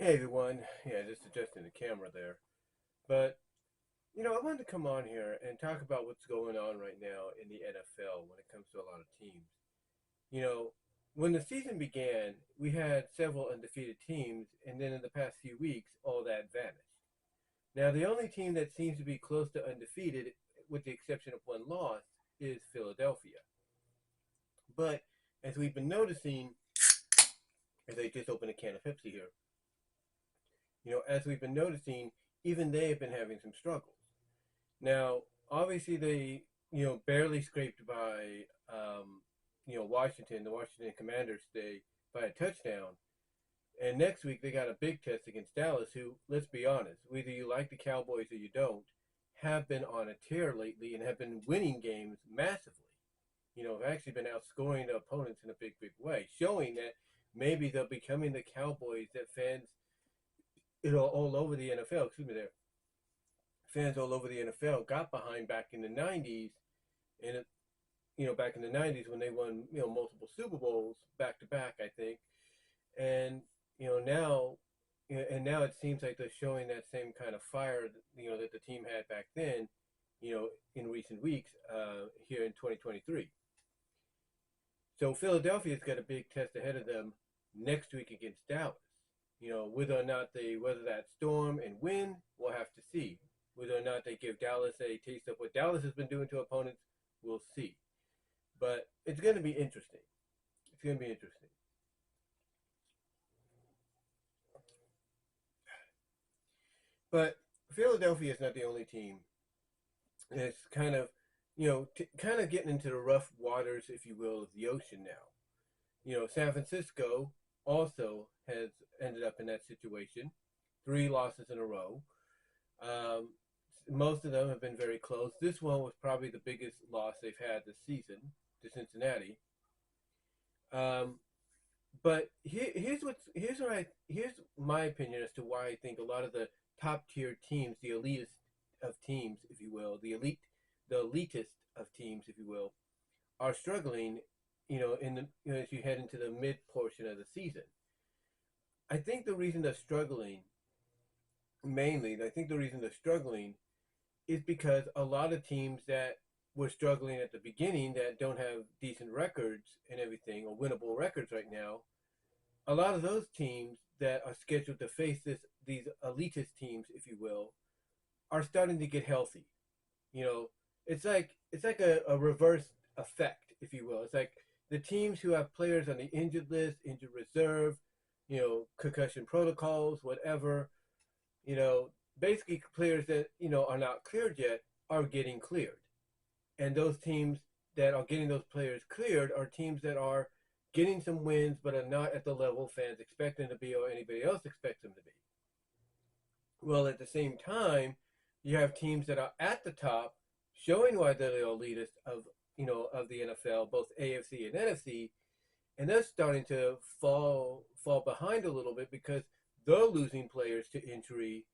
Hey everyone, yeah, just adjusting the camera there. But, I wanted to come on here and talk about what's going on right now in the NFL when it comes to a lot of teams. You know, when the season began, we had several undefeated teams, and then in the past few weeks, all that vanished. Now, the only team that seems to be close to undefeated, with the exception of one loss, is Philadelphia. But as we've been noticing, as I just opened a can of Pepsi here, as we've been noticing, even they have been having some struggles. Now, obviously, they barely scraped by Washington, the Washington Commanders today by a touchdown. And next week they got a big test against Dallas, who, let's be honest, whether you like the Cowboys or you don't, have been on a tear lately and have been winning games massively. Have actually been outscoring the opponents in a big, big way, showing that maybe they're becoming the Cowboys that fans, all over the NFL. Excuse me, there fans all over the NFL got behind back in the '90s, and back in the '90s when they won multiple Super Bowls back to back, I think, and now. And now it seems like they're showing that same kind of fire, that the team had back then, in recent weeks here in 2023. So Philadelphia's got a big test ahead of them next week against Dallas. Whether or not they weather that storm and win, we'll have to see. Whether or not they give Dallas a taste of what Dallas has been doing to opponents, we'll see. But it's going to be interesting. It's going to be interesting. But Philadelphia is not the only team that's kind of, kind of getting into the rough waters, if you will, of the ocean now. San Francisco also has ended up in that situation, 3 losses in a row. Um, Most of them have been very close. This one was probably the biggest loss they've had this season to Cincinnati. Um, but here's my opinion as to why I think a lot of the top tier teams, the elitist of teams, if you will, the elitist of teams, if you will, are struggling. In the as you head into the mid portion of the season, I think the reason they're struggling I think the reason they're struggling is because a lot of teams that were struggling at the beginning that don't have decent records and everything or winnable records right now, a lot of those teams that are scheduled to face these elitist teams, if you will, are starting to get healthy. You know, it's like a reverse effect, if you will. It's like the teams who have players on the injured list, injured reserve, concussion protocols, whatever, you know, basically players that, are not cleared yet are getting cleared. And those teams that are getting those players cleared are teams that are getting some wins but are not at the level fans expect them to be or anybody else expects them to be. Well, at the same time, you have teams that are at the top showing why they're the elitist of the NFL, both AFC and NFC, and they're starting to fall behind a little bit because they're losing players to injury,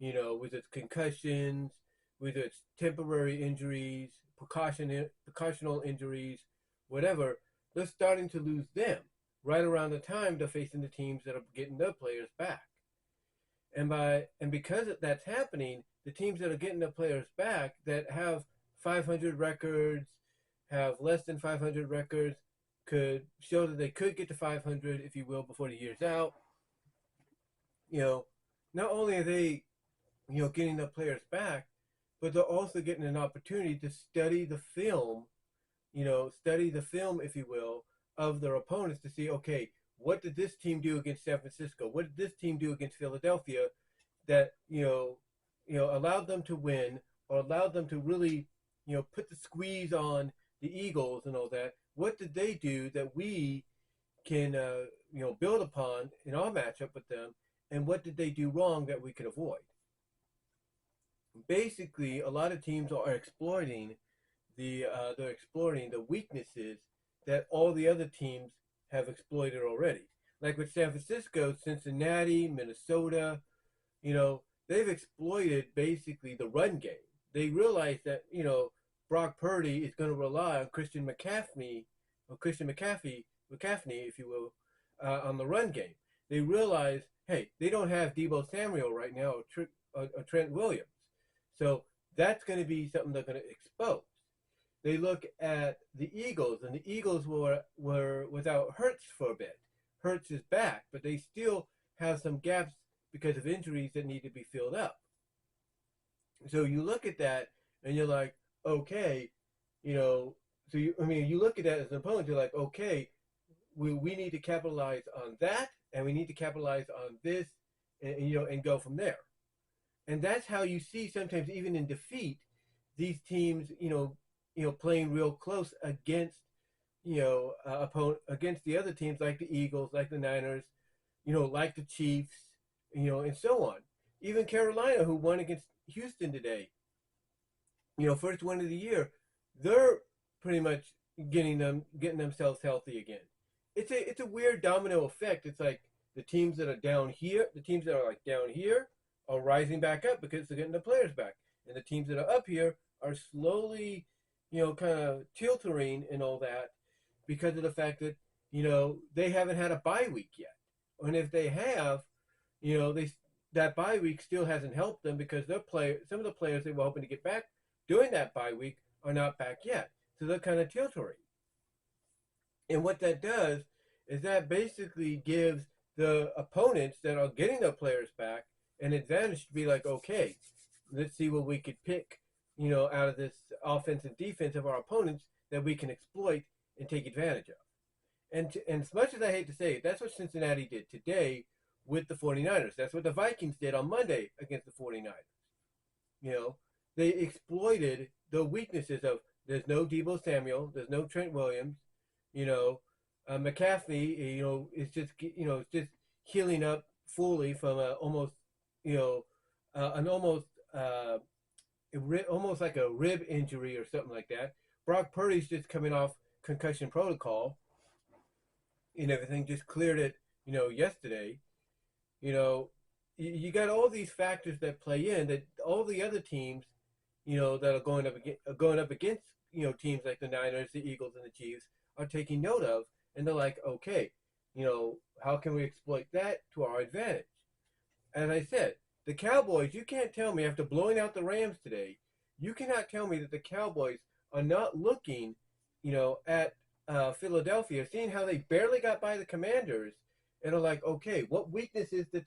with its concussions, with its temporary injuries, precautional injuries, whatever. They're starting to lose them right around the time they're facing the teams that are getting their players back. And because that's happening, the teams that are getting their players back that have 500 records, have less than 500 records, could show that they could get to 500, if you will, before the year's out. You know, not only are they, getting their players back, but they're also getting an opportunity to study the film, if you will, of their opponents to see, okay, what did this team do against San Francisco? What did this team do against Philadelphia that, allowed them to win or allowed them to really, put the squeeze on the Eagles and all that? What did they do that we can, build upon in our matchup with them? And what did they do wrong that we could avoid? Basically, a lot of teams are exploiting they're exploring the weaknesses that all the other teams have exploited already. Like with San Francisco, Cincinnati, Minnesota, they've exploited basically the run game. They realize that, Brock Purdy is going to rely on Christian McCaffrey, if you will, on the run game. They realize hey, they don't have Debo Samuel right now or Trent Williams. So that's going to be something they're going to expose. They look at the Eagles, and the Eagles were without Hurts for a bit. Hurts is back, but they still have some gaps because of injuries that need to be filled up. So you look at that, and you're like, okay, you know, I mean, you look at that as an opponent, you're like, okay, we need to capitalize on that, and we need to capitalize on this, and go from there. And that's how you see sometimes even in defeat, these teams, playing real close against, opponent against the other teams like the Eagles, like the Niners, like the Chiefs, and so on. Even Carolina, who won against Houston today, first win of the year, they're pretty much getting themselves healthy again. It's a weird domino effect. It's like the teams that are down here, the teams that are like down here are rising back up because they're getting the players back. And the teams that are up here are slowly, kind of tiltering and all that because of the fact that, they haven't had a bye week yet. And if they have, they that bye week still hasn't helped them because some of the players they were hoping to get back during that bye week are not back yet. So they're kind of tiltering. And what that does is that basically gives the opponents that are getting their players back an advantage to be like, okay, let's see what we could pick, out of this offense and defense of our opponents that we can exploit and take advantage of. And as much as I hate to say it, that's what Cincinnati did today with the 49ers. That's what the Vikings did on Monday against the 49ers. They exploited the weaknesses of there's no Debo Samuel, there's no Trent Williams, you know, McCaffrey, is just healing up fully from a almost, an almost like a rib injury or something like that. Brock Purdy's just coming off concussion protocol and everything, just cleared it, yesterday. You know, you got all these factors that play in that all the other teams, that are going up against, teams like the Niners, the Eagles, and the Chiefs are taking note of, and they're like, okay, how can we exploit that to our advantage? As I said, the Cowboys, you can't tell me after blowing out the Rams today, you cannot tell me that the Cowboys are not looking, at Philadelphia, seeing how they barely got by the Commanders, and are like, okay, what weaknesses did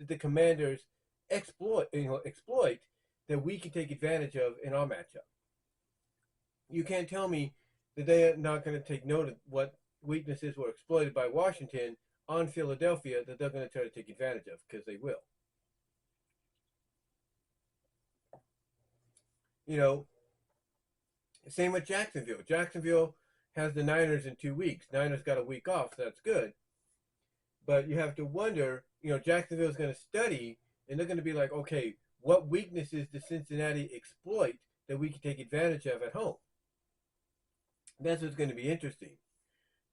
the Commanders exploit that we can take advantage of in our matchup? You can't tell me that they are not going to take note of what weaknesses were exploited by Washington on Philadelphia that they're going to try to take advantage of, because they will. Same with Jacksonville. Jacksonville has the Niners in 2 weeks. Niners got a week off, so that's good. But you have to wonder, Jacksonville's going to study, and they're going to be like, okay, what weaknesses does Cincinnati exploit that we can take advantage of at home? That's what's going to be interesting.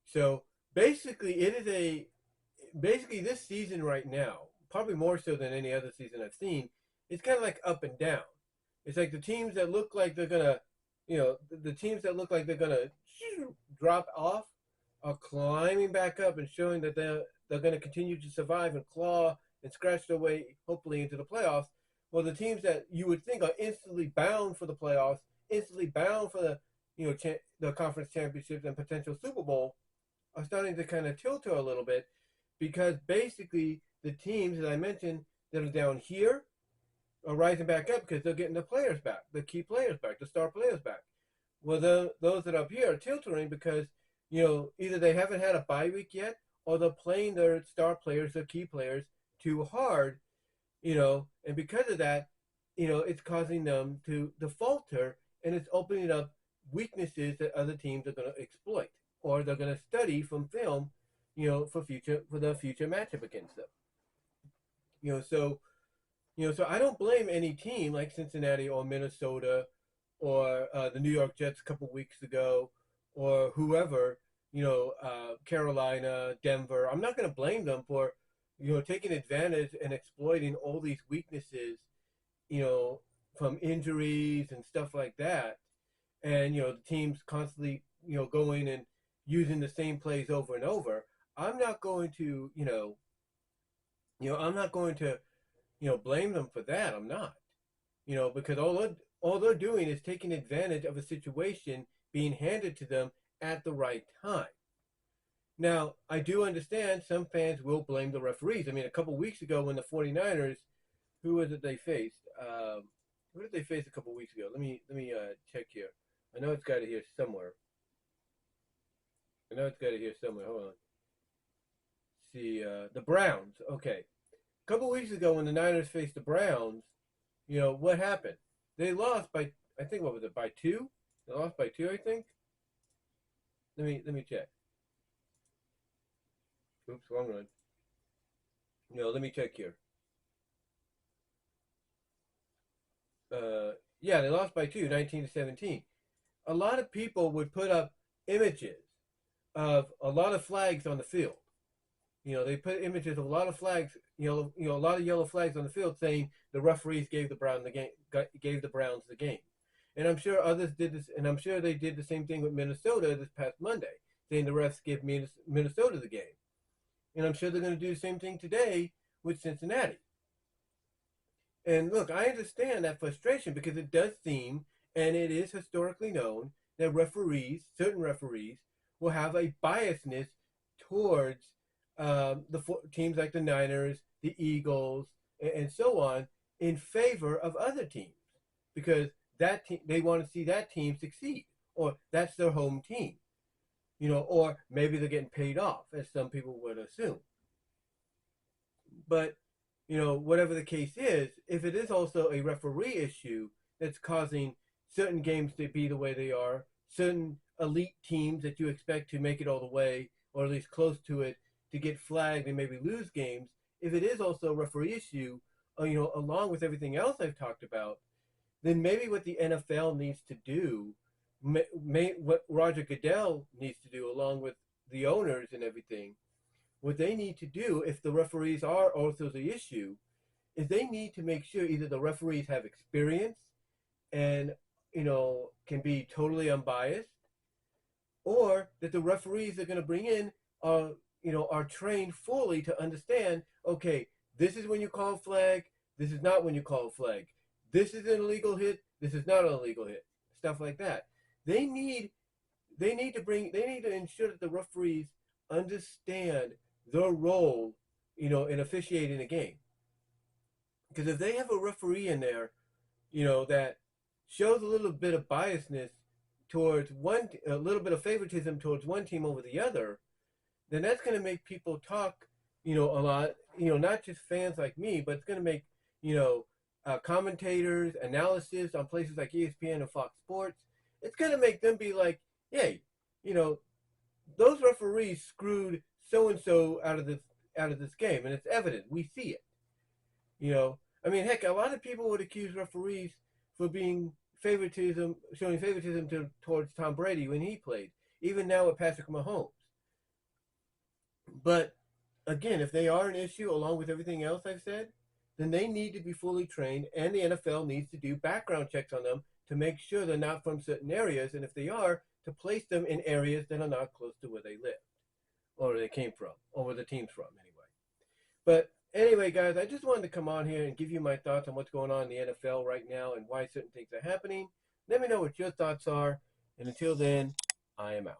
So basically, basically this season right now, probably more so than any other season I've seen, it's kind of like up and down. It's like the teams that look like they're gonna, the teams that look like they're gonna drop off are climbing back up and showing that they're going to continue to survive and claw and scratch their way, hopefully, into the playoffs. Well, the teams that you would think are instantly bound for the playoffs, instantly bound for the conference championships and potential Super Bowl, are starting to kind of tilter a little bit, because basically the teams that I mentioned that are down here are rising back up because they're getting the players back, the key players back, the star players back. Well, those that are up here are tilting because, either they haven't had a bye week yet, or they're playing their star players, their key players, too hard, and because of that, it's causing them to falter, and it's opening up weaknesses that other teams are going to exploit, or they're going to study from film, for the future matchup against them. So I don't blame any team like Cincinnati or Minnesota or the New York Jets a couple weeks ago, or whoever, Carolina, Denver. I'm not going to blame them for, taking advantage and exploiting all these weaknesses, from injuries and stuff like that. And, the teams constantly, going and using the same plays over and over. I'm not going to, I'm not going to, blame them for that. I'm not, because all they're doing is taking advantage of a situation being handed to them at the right time. Now, I do understand some fans will blame the referees. I mean, a couple weeks ago when the 49ers, who was it they faced? Who did they face a couple weeks ago? Let me check here. I know it's got it here somewhere. I know it's got it here somewhere. Hold on. See, the Browns. Okay, a couple weeks ago when the Niners faced the Browns, what happened? They lost by, I think, what was it, by two? They lost by two, I think. Let me check. Oops, wrong one. Let me check here. Uh, yeah, they lost by two, 19-17. A lot of people would put up images of a lot of flags on the field. They put images of a lot of flags, a lot of yellow flags on the field saying the referees gave the Browns the game. And I'm sure others did this, and I'm sure they did the same thing with Minnesota this past Monday, saying the refs give Minnesota the game. And I'm sure they're going to do the same thing today with Cincinnati. And look, I understand that frustration because it does seem, and it is historically known, that certain referees, will have a biasness towards teams like the Niners, the Eagles, and so on, in favor of other teams because that team they want to see that team succeed, or that's their home team, or maybe they're getting paid off, as some people would assume. But whatever the case is, if it is also a referee issue that's causing certain games to be the way they are, certain elite teams that you expect to make it all the way, or at least close to it, to get flagged and maybe lose games, if it is also a referee issue, along with everything else I've talked about, then maybe what the NFL needs to do, what Roger Goodell needs to do, along with the owners and everything, what they need to do, if the referees are also the issue, is they need to make sure either the referees have experience and can be totally unbiased, or that the referees they're going to bring in are trained fully to understand. Okay, this is when you call a flag. This is not when you call a flag. This is an illegal hit. This is not an illegal hit. Stuff like that. They need to ensure that the referees understand their role, in officiating a game. Because if they have a referee in there, that shows a little bit of biasness towards a little bit of favoritism towards one team over the other, then that's going to make people talk, a lot, not just fans like me, but it's going to make, commentators, analysis on places like ESPN and Fox Sports. It's going to make them be like, hey, you know, those referees screwed so and so out of this game, and it's evident. We see it. I mean, heck, a lot of people would accuse referees for showing favoritism towards Tom Brady when he played, even now with Patrick Mahomes. But again, if they are an issue along with everything else I've said, then they need to be fully trained, and the NFL needs to do background checks on them to make sure they're not from certain areas, and if they are, to place them in areas that are not close to where they live, or they came from, or where the team's from, anyway. But anyway, guys, I just wanted to come on here and give you my thoughts on what's going on in the NFL right now and why certain things are happening. Let me know what your thoughts are, and until then, I am out.